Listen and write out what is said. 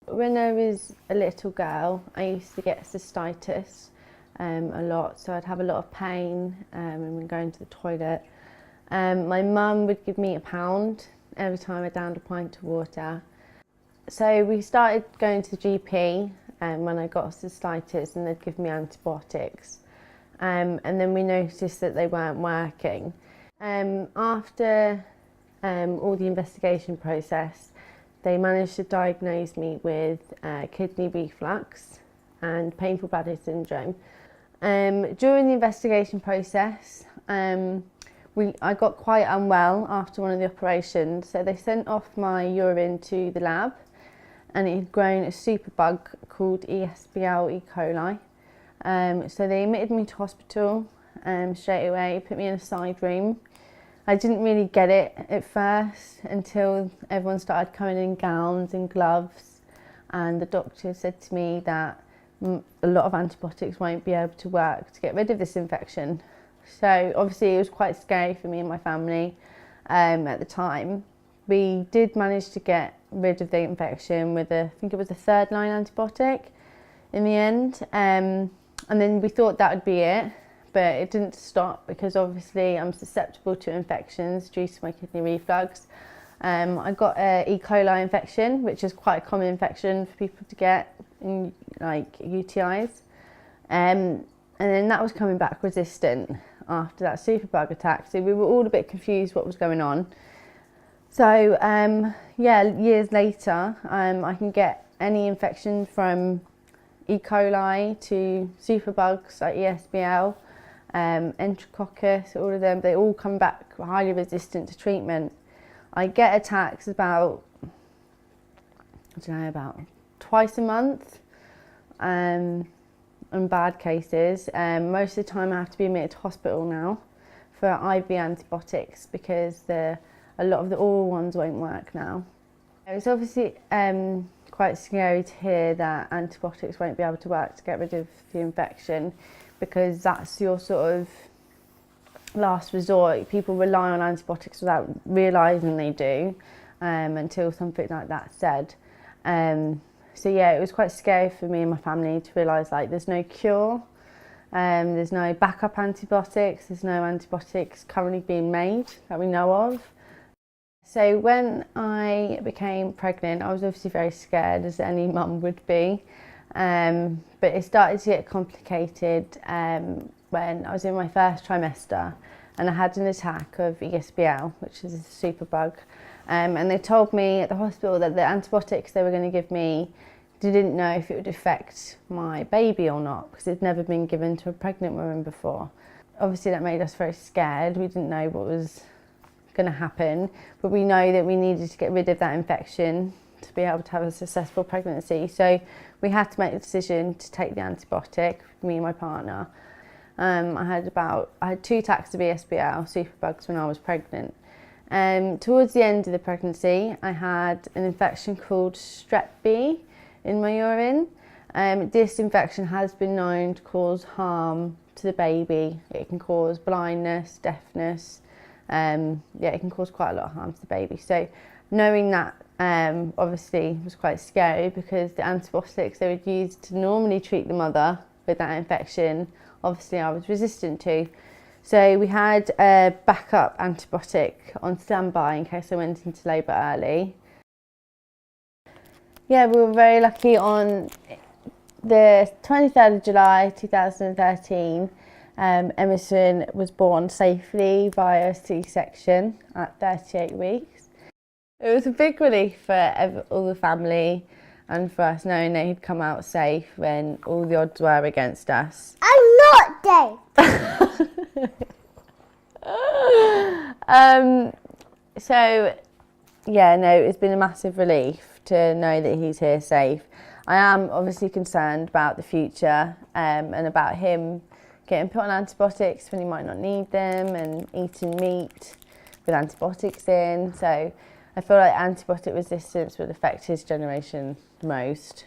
When I was a little girl, I used to get cystitis a lot, so I'd have a lot of pain when going to the toilet. My mum would give me £1 every time I downed a pint of water. So we started going to the GP when I got cystitis, and they'd give me antibiotics. And then we noticed that they weren't working. After all the investigation process, they managed to diagnose me with kidney reflux and painful bladder syndrome. During the investigation process, I got quite unwell after one of the operations, so they sent off my urine to the lab, and it had grown a superbug called ESBL E. coli. So they admitted me to hospital straight away, put me in a side room. I didn't really get it at first until everyone started coming in gowns and gloves, and the doctor said to me that a lot of antibiotics won't be able to work to get rid of this infection. So obviously it was quite scary for me and my family at the time. We did manage to get rid of the infection with I think it was a third-line antibiotic in the end, and then we thought that would be it. But it didn't stop, because obviously I'm susceptible to infections due to my kidney reflux. I got an E. coli infection, which is quite a common infection for people to get in like UTIs. And then that was coming back resistant after that superbug attack. So we were all a bit confused what was going on. So yeah, years later, I can get any infection from E. coli to superbugs like ESBL. Enterococcus, all of them, they all come back highly resistant to treatment. I get attacks about twice a month, in bad cases. Most of the time I have to be admitted to hospital now for IV antibiotics, because a lot of the oral ones won't work now. It's obviously quite scary to hear that antibiotics won't be able to work to get rid of the infection, because that's your sort of last resort. People rely on antibiotics without realising they do, until something like that's said. So yeah, it was quite scary for me and my family to realise like there's no cure, there's no backup antibiotics, there's no antibiotics currently being made that we know of. So when I became pregnant, I was obviously very scared, as any mum would be. But it started to get complicated when I was in my first trimester, and I had an attack of ESBL, which is a superbug. And they told me at the hospital that the antibiotics they were going to give me, they didn't know if it would affect my baby or not, because it'd never been given to a pregnant woman before. Obviously that made us very scared. We didn't know what was going to happen, but we know that we needed to get rid of that infection to be able to have a successful pregnancy. So we had to make the decision to take the antibiotic, me and my partner. I had 2 attacks of ESBL, superbugs, when I was pregnant. Towards the end of the pregnancy, I had an infection called strep B in my urine. This infection has been known to cause harm to the baby. It can cause blindness, deafness. Yeah, it can cause quite a lot of harm to the baby. So knowing that obviously was quite scary, because the antibiotics they would use to normally treat the mother with that infection, obviously I was resistant to. So we had a backup antibiotic on standby in case I went into labour early. Yeah, we were very lucky. On the 23rd of July 2013, Emerson was born safely via C-section at 38 weeks. It was a big relief for all the family and for us, knowing that he'd come out safe when all the odds were against us. I'm not dead! So yeah, no, it's been a massive relief to know that he's here safe. I am obviously concerned about the future, and about him getting put on antibiotics when he might not need them, and eating meat with antibiotics in. So I feel like antibiotic resistance would affect his generation most.